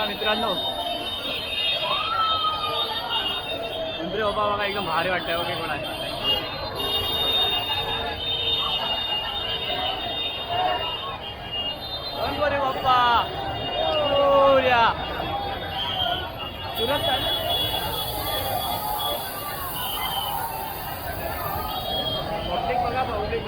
मित्रांनो, गणपती बाप्पा बघा एकदम भारी वाटतंय. ओके कोण आहे गणपती बाप्पा मोरया. सुरत पब्लिक बघा पब्लिक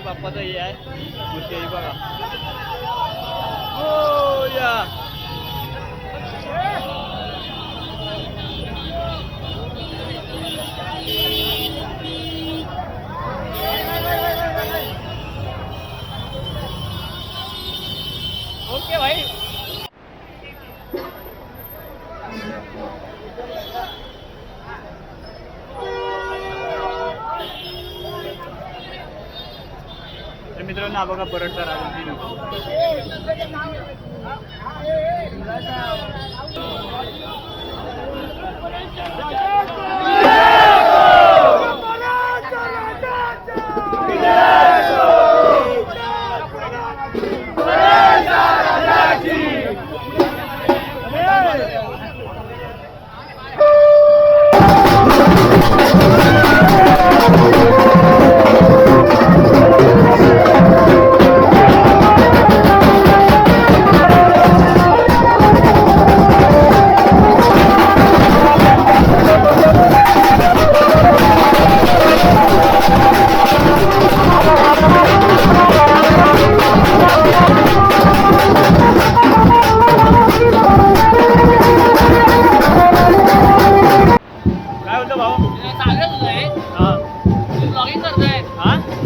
बाप्पाचं हे आहे मूर्ती बघा. हो या ओके भाई. मित्रांनो बघा परत तर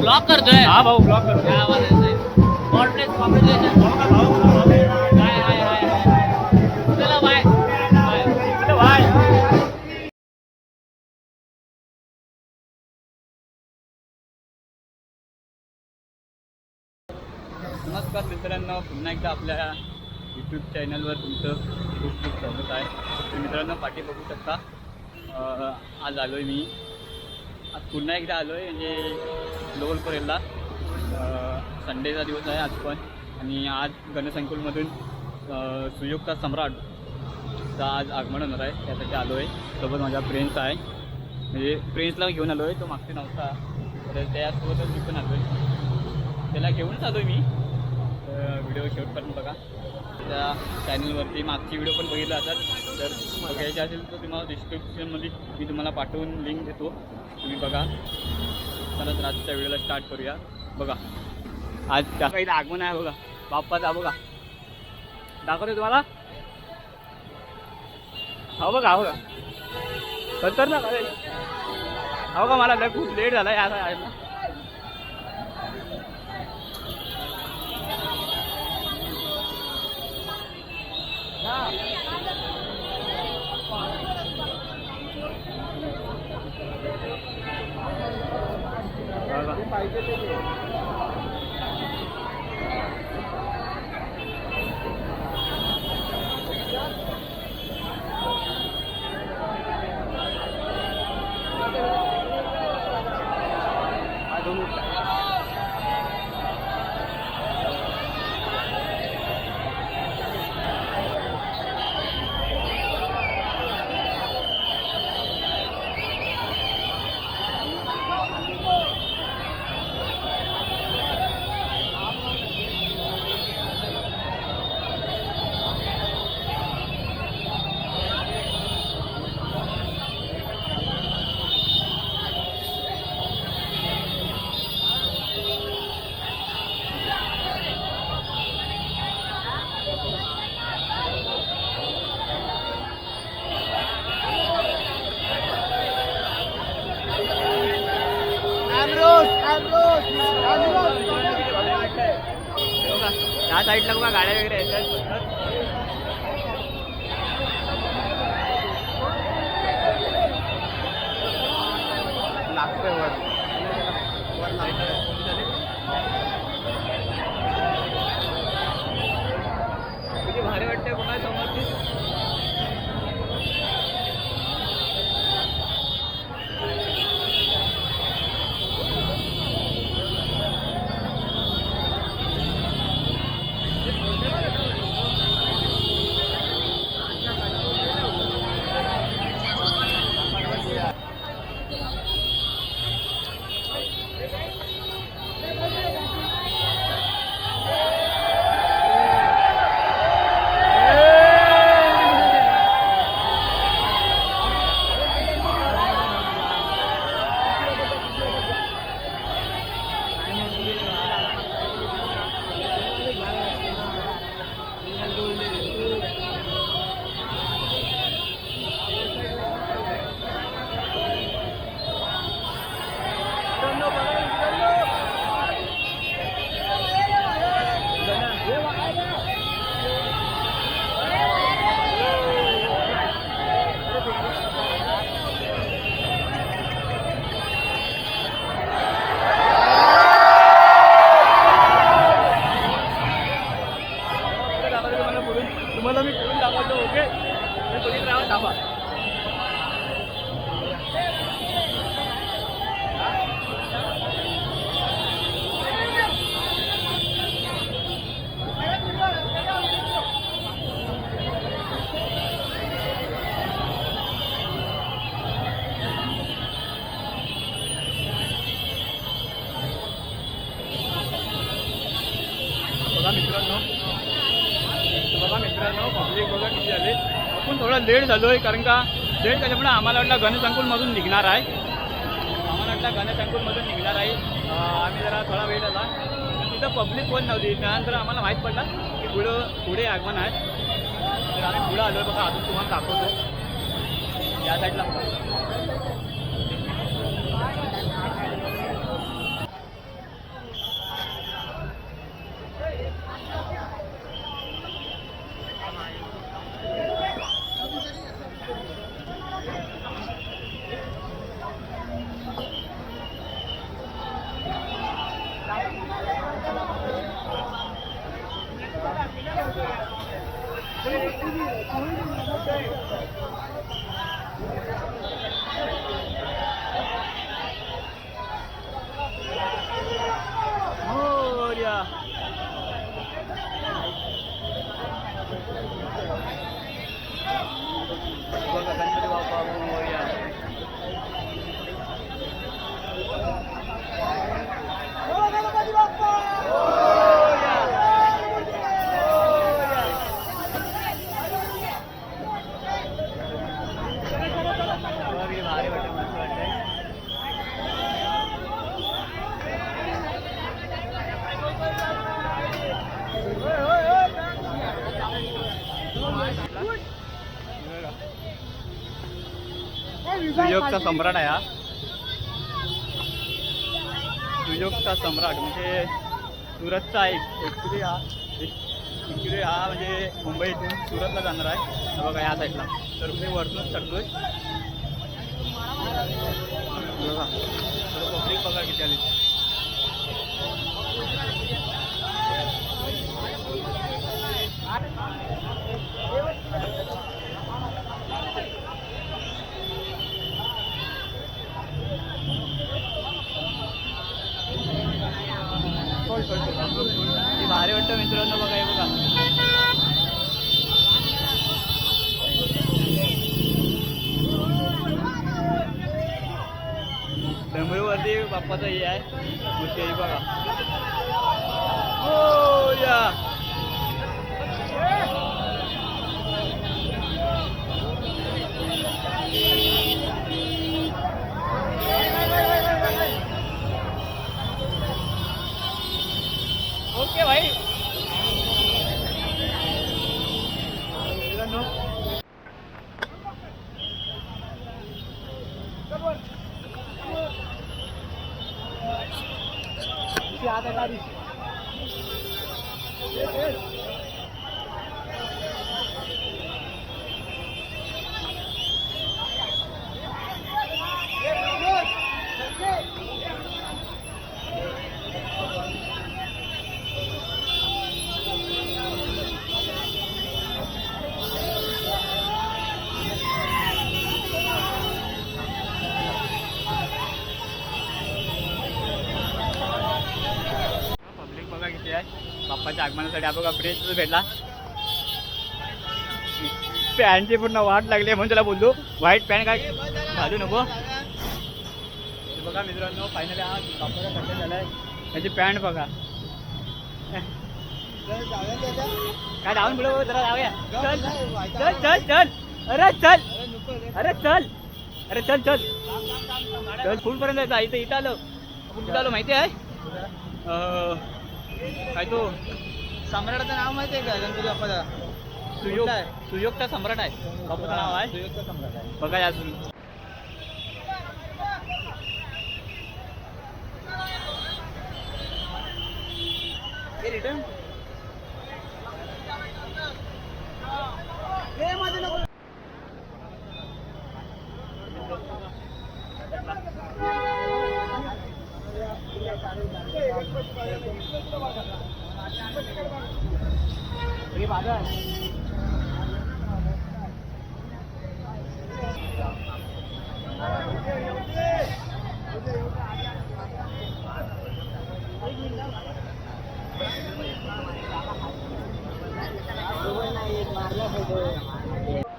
ब्लॉग करतोय. हा भाऊ ब्लॉग करतोय. चला बाय बाय. नमस्कार मित्रांनो, पुन्हा एकदा आपल्या यूट्यूब चॅनलवर तुमचं खूप खूप स्वागत आहे. तर मित्रांनो पाठी बघू शकता. आज आलो आहे मी. आज पुन्हा एकदा आलो आहे म्हणजे लोवलपर्यंतला. संडेचा दिवस आहे आज पण. आणि आज गणसंकुलमधून सुयोगचा सम्राटचा आज आगमन होणार आहे, त्यासाठी आलो आहे. सोबत माझा फ्रेंड्स आहे, म्हणजे फ्रेंड्सला घेऊन आलो आहे. तो मागचे नव्हता तर त्यासोबतच मी पण आलो आहे. त्याला घेऊनच आलो आहे मी. व्हिडिओ शेवटपर्यंत बघा. त्या चॅनलवरती मागची व्हिडिओ पण बघितला असतात. जर बघायचे असेल तर तुम्हाला डिस्क्रिप्शनमध्ये मी तुम्हाला पाठवून लिंक देतो, तुम्ही बघा. चला तर आजच्या व्हिडिओला स्टार्ट करूया. बघा आज काही आगमन आहे बघा बाप्पाचा. बघा दाखवतो तुम्हाला. हो बघा हो बघा तर ना हो का. मला खूप लेट झाला आहे ना. त्या साईडला बघा गाड्या वगैरे येतात. लागतोय वर किती भारी वाटतंय बघा समोरची. तुम्हाला मी करून दाखवतो. ओके बघित राहा थांबा. बघा मित्रांनो पब्लिक बघा किती झाले. आपण थोडा लेट झालो आहे कारण का लेट झाल्यामुळे आम्हाला वाटलं गणेशअंकुलमधून निघणार आहे. आम्ही जरा थोडा वेळ झाला. तिथं पब्लिक कोण नव्हती. त्यानंतर आम्हाला माहीत पडलं की पुढे आगमन आहे. तर आम्ही पुढं आलो बघा. अजून तुम्हाला दाखवतो या साईडला. सुयोगचा सम्राट आहे हा. सुयोगचा सम्राट म्हणजे सुरतचा ॲक्च्युली हा म्हणजे मुंबईतून सुरतला जाणार आहे. बघा या साईडला. तर मी वरतूनच चढतोय. बघा पब्लिक बघा किती आली. भारी वाटतं मित्रांनो. बघा हे बघा डमरूवरती बाप्पाचं हे आहे मूर्ती. बघा हो या. ओके भाई. आता बाप्पाच्या आगमनासाठी आपण ब्रेच भेटला. पॅन्टची पूर्ण वाट लागली म्हणून त्याला बोललो व्हाईट पॅन्ट काय घालू नको. बघा मित्रांनो फायनली हा बाप्पाचा कंटेंट झालाय. त्याची पॅन्ट बघा काय धावून पुढे जरा जाऊया. चल चल चल चल अरे चल अरे चल अरे चल चल चल फुलपर्यंत जायचं. इथं इथं आलो आपण कुठं आलो माहिती आहे काय तो सम्राटाचं नाव माहिती आहे का गणपती बाप्पाचा? सुयोग सुयोगचा सम्राट आहे बाप्पाचं नाव आहे सुयोगचा सम्राट आहे. बघा या तुम्ही रिटर्न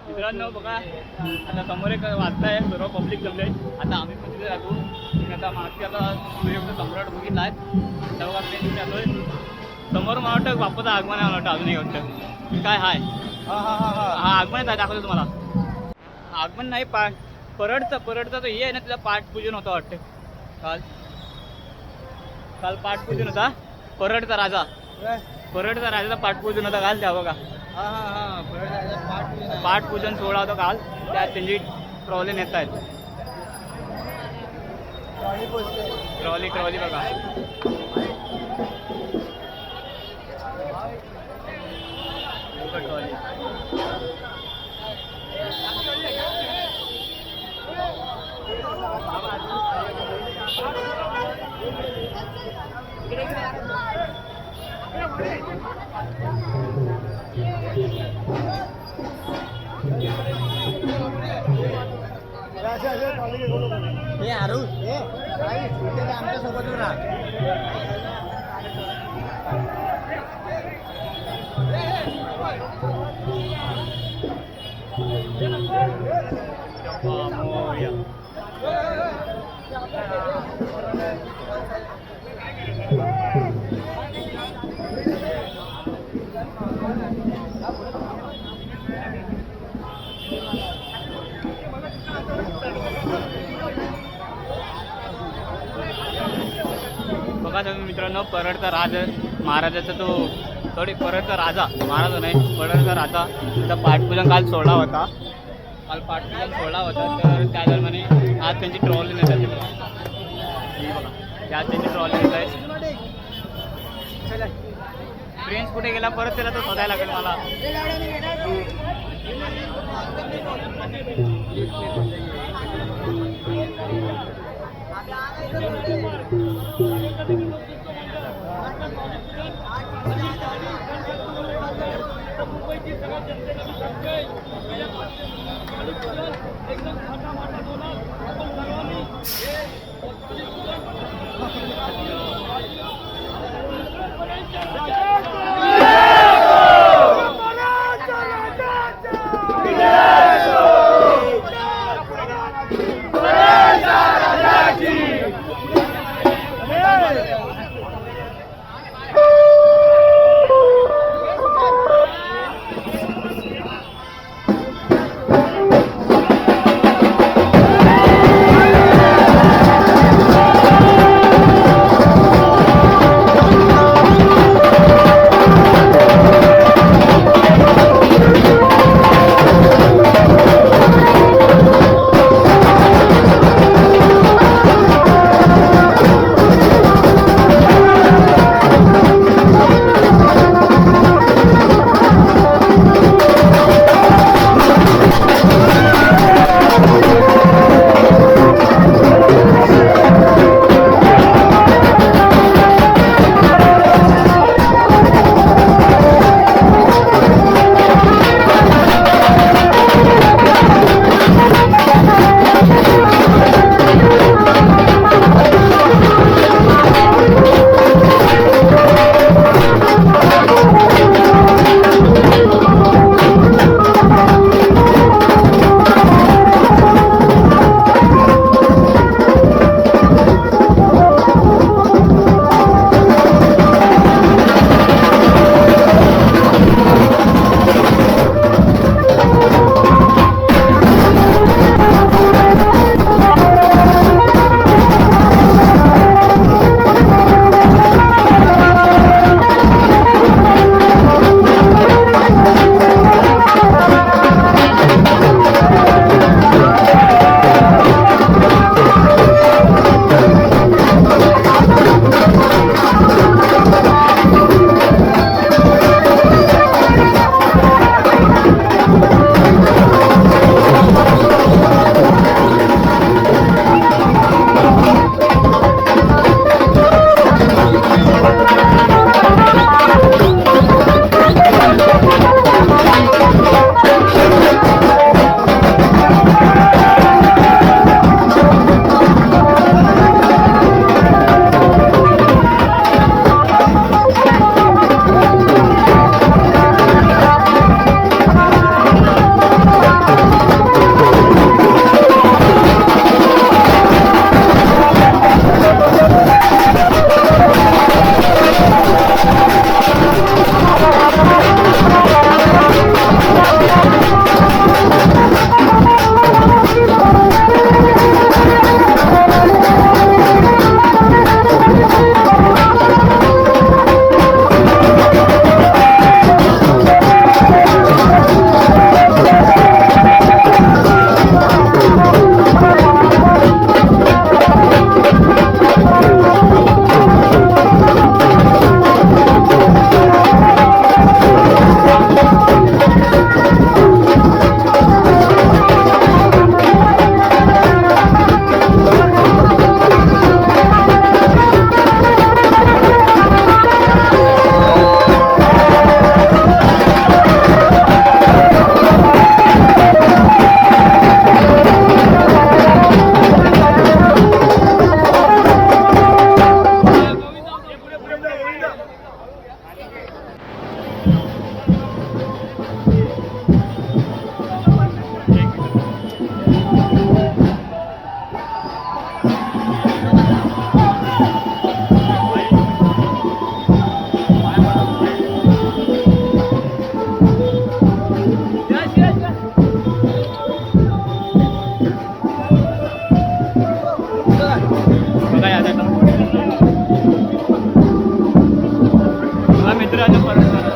मित्रांनो बघा आता समोर एक वाचताय सर्व पब्लिक जमले. आता आम्ही पण तिथे जातो. आता मागची आता सूर्यचा सम्राट बघितला आहे त्या बघा प्लेन आलोय समोर. मला वाटतं बाप्पाचं आगमन आहे. मला वाटतं अजूनही वाटतं काय हाय हा आगमन आहे दाखवतो तुम्हाला. आगमन नाही परडचा तो हे आहे ना त्याचा पाठपूजन होतं वाटतं काल पाठपूजन होता. परडचा राजाचा पाठपूजन होता काल. त्या बघा पाठपूजन सोहळा होता काल. त्यात त्यांची ट्रॉली नेत आहेत. ट्रॉली बघा ट्रॉली आमच्या सोबत बघा तुम्ही मित्रांनो परडचा महाराजाचा तो परडचा राजा महाराज नाही परडचा राजा त्याचा पाठपूजन काल सोहळा होता. तर त्या दरम्यान आज त्यांची ट्रॉली नेत आहे. त्यात त्यांची ट्रॉली नेत आहे. फ्रेंड्स कुठे गेला परत त्याला तो शोधायला लागेल मला. मित्रांनो परंपरा.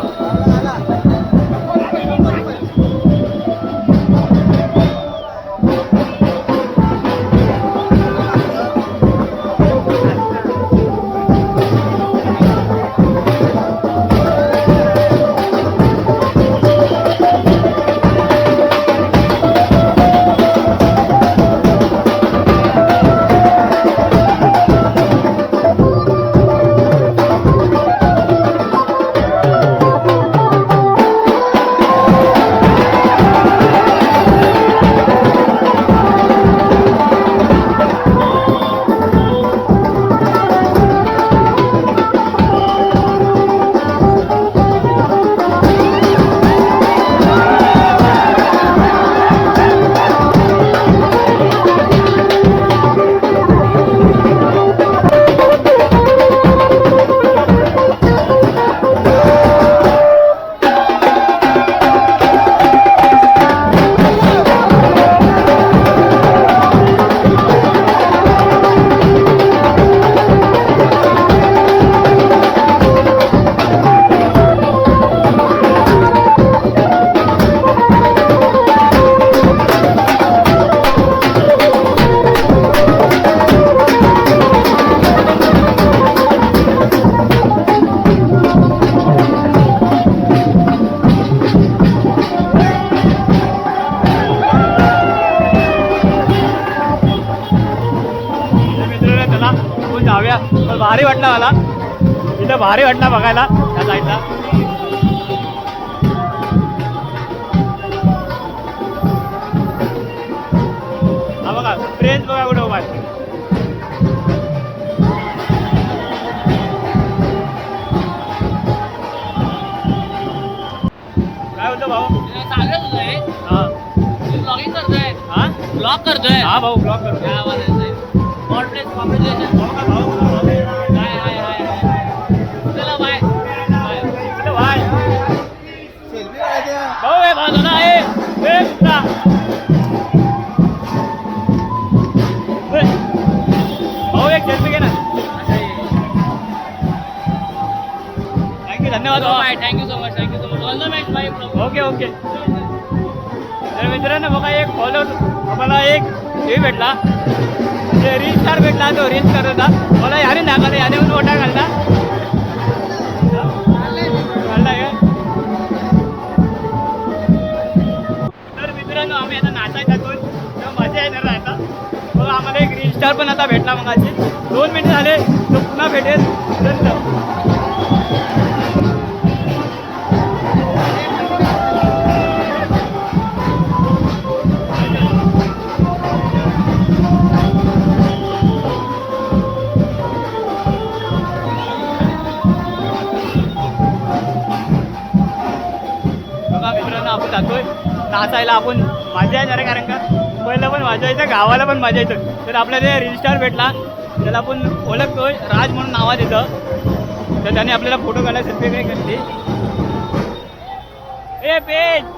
जाऊया. पण भारी वाटला मला इथं, भारी वाटला बघायला त्या साईडला. हा बघा फ्रेंच बघा कुठे उभा आहे. काय होतं भाऊ? हा ब्लॉगिंग करतोय. हा ब्लॉग करतोय. हा भाऊ ब्लॉग करतो. कॉन्ग्रॅच्युलेशन. हाय हाय हाय चला बाय बाय. चलो भाई भाऊ हे भाऊ ना हे कुत्रा. भाऊ एक सेल्फी घे ना. थँक्यू धन्यवाद भाऊ. Bye. Thank you so much. Thank you so much. All the best bye. Okay okay. तर मित्रांनो बघा एक फॉलो आम्हाला एक हे भेटला, म्हणजे रील स्टार भेटला. तो रील्स करत होता. मला याने दाखवलं, याने पण मोठा घालला काय. तर मित्रांनो आम्ही आता नाचायला जातोय, तेव्हा मजा येणार आहे आता. बघा आम्हाला एक रील स्टार पण आता भेटला. मग 2 मिनिट झाले तो पुन्हा भेटेल. आपण जातोय नाचायला. आपण मजा येणार आहे, कारण का मुंबईला पण मजा येतं, गावाला पण मजा येतं. तर आपल्याला रील स्टार भेटला, त्याला आपण ओळखतोय, राज म्हणून नावात येतं. तर त्याने आपल्याला फोटो काढायला सेल्फी काय करते. ए पेज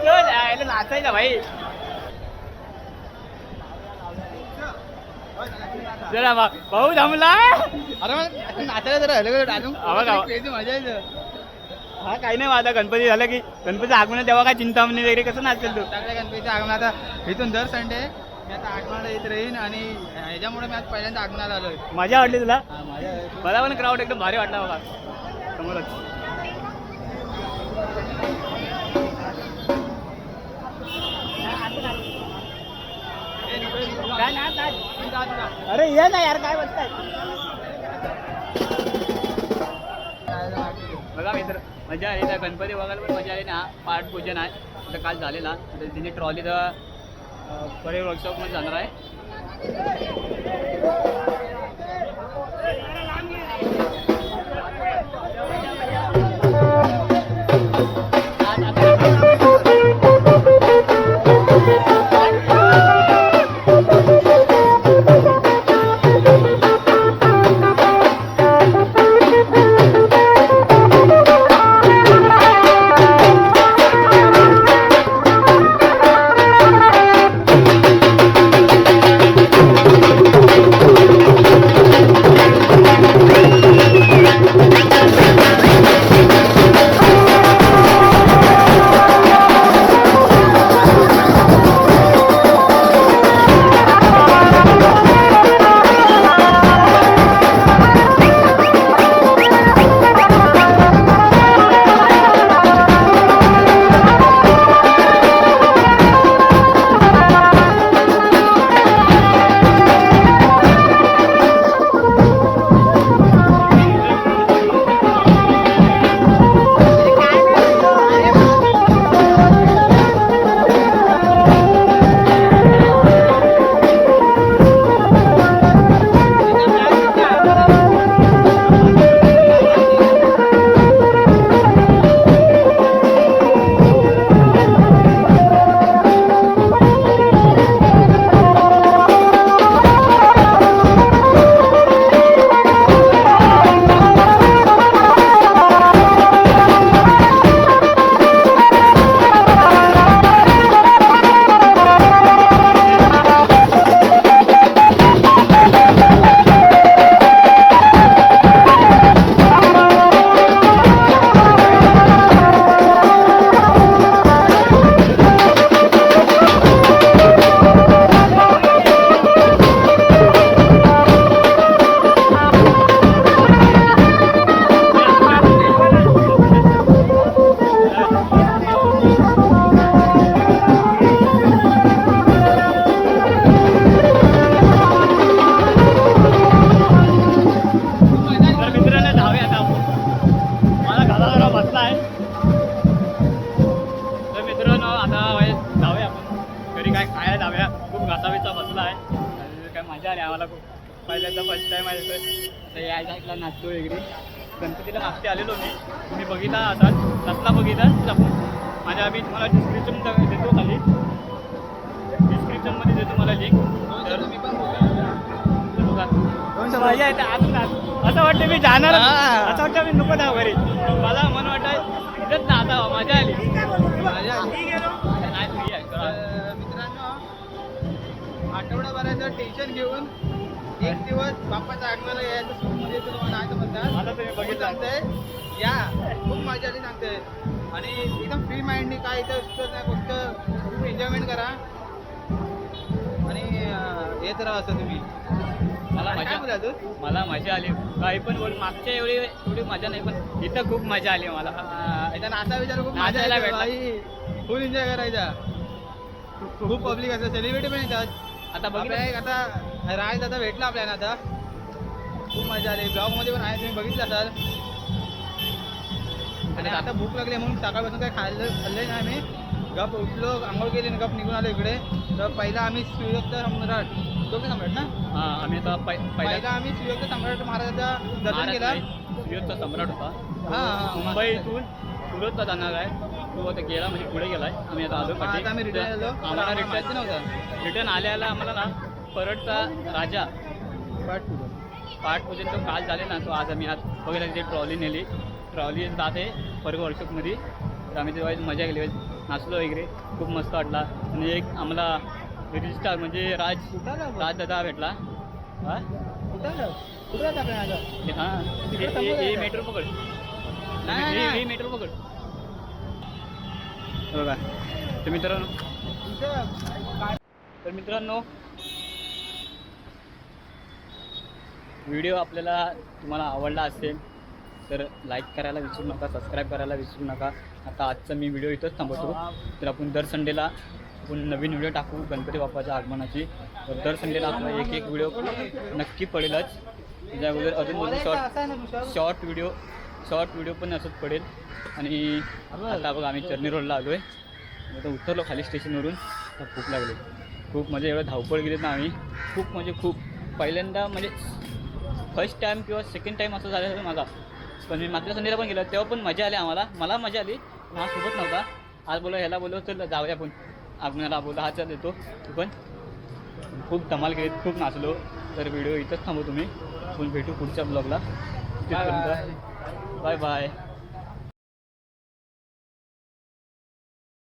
चल यायला नाचायला भाई. जरा भाऊ जमला. अरे नाचायला जरा मजा येतं. हा काही नाही माझा गणपती झाला की गणपती आगमन तेव्हा काय चिंतामणी वगैरे कसं नाचेल तू. चांगल्या गणपतीच्या आगमन आता इथून दर संडे मी आता आगमनाला येत राहीन आणि ह्याच्यामुळे मी आज पहिल्यांदा आगमनाला आलोय. मजा वाटली तुला. माझ्या मला पण क्राऊड एकदम भारी वाटला बघा समोरच. अरे ये ना यार काय बसताय. बघा मित्र मजा आली त्या गणपती बघायला पण मजा आली ना. पाठ पूजन आहे आता काल झालेला तिने ट्रॉली तर बरे वर्कशॉपमध्ये जाणार आहे. पहिल्यांदा फर्स्ट टाइम आहे तर या साईडला नाचतो वगैरे. गणपतीला नाचते आलेलो मी बघितला असाल कसला बघितला माझ्या मी तुम्हाला डिस्क्रिप्शन देतो खाली डिस्क्रिप्शनमध्ये देतो मला लिंक. तर मी पण बघा मजा येते अजून असं वाटतं मी जाणार असं वाटतं मी नको जाऊ घरी. मला मन वाटतं इथंच ना आता मजा आली मजा आली. नाही फ्री आहे मित्रांनो आठवड्याभराचं टेन्शन घेऊन एक दिवस बाप्पाच्या आगमनाला यायचं सुरूमध्ये तुम्हाला नाही म्हणतात. आता तुम्ही बघितलं सांगतंय या खूप मजा आली सांगतंय आणि एकदम फ्री माइंडनी काय इथं सुचत नाही फक्त खूप एन्जॉयमेंट करा आणि येत राहा असं तुम्ही. मला मजा आली काही पण बोल मागच्या एवढी मजा नाही पण इथं खूप मजा आली मला. इथं नाचा विचार खूप नाचायला भेटला फुल एन्जॉय करायचा. खूप पब्लिक असतं सेलिब्रिटी पण येतात. आता बघा आता राज दादा भेटला आपल्याला आता खूप मजा आली. ब्लॉगमध्ये पण आहे तुम्ही बघितलं असाल. आणि आता भूक लागली म्हणून सकाळपासून काही खाल्लं नाही मी. गप उठलो आंघोळ केली आणि गप निघून आलो इकडे. तर पहिला आम्ही सुयोक्त सम्राट सम्राट ना आम्ही आता पहिला आम्ही सुयोक्त सम्राट महाराजाचा दर्शन केला. सुयोगचा सम्राट होता. हां मुंबईतून सुरतला जाणार आहे तो आता गेला म्हणजे पुढे गेलाय. आम्ही आता आलो पाठी आम्ही रिटर्न आलो. आम्हाला रिटर्न नव्हतं रिटर्न आल्याला आम्हाला ना परतचा राजा पाठपूजन तो काल झाले ना तो आज आम्ही आज बघायला तिथे ट्रॉली नेली. ट्रॉली जाते परग वर्कशॉपमध्ये तर आम्ही तेव्हा मजा केली. नाचलो वगैरे खूप मस्त वाटला. आणि एक आम्हाला रील स्टार म्हणजे राज दादा भेटला. हां कुठं टाकलं आता? हां हे मेट्रो पकड. नाही, नाही. हे मेट्रो पकड. बघा तर मित्रांनो, व्हिडिओ आपल्याला तुम्हाला आवडला असेल तर लाईक करायला विसरू नका, सबस्क्राईब करायला विसरू नका. आता आजचा मी व्हिडिओ इथंच थांबवतो. तर आपण दर संडेला आपण नवीन व्हिडिओ टाकू गणपती बाप्पाच्या आगमनाची. तर दर संडेला आपला एक व्हिडिओ नक्की पडेलच. त्याच्या अगोदर अजून शॉर्ट व्हिडिओ पण असंच पडेल. आणि आता बघा आम्ही चर्नी रोडला आलो आहे. आता उतरलो खाली स्टेशनवरून. तर खूप लागले, खूप म्हणजे एवढं धावपळ गेलीत ना आम्ही. खूप पहिल्यांदा म्हणजे फर्स्ट टाईम किंवा सेकंड टाईम असं झालं माझा. पण मी मागच्या संडेला पण गेलो तेव्हा पण मजा आली आम्हाला. मला मजा आली, हा सोबत नव्हता. आज बोललो ह्याला बोललो चल जाऊया आपण आगमनाला. बोललो हा चल येतो तू पण. खूप धमाल केली, खूप नाचलो. तर व्हिडिओ इथंच थांबू तुम्ही. आपण भेटू पुढच्या ब्लॉगला. Bye bye.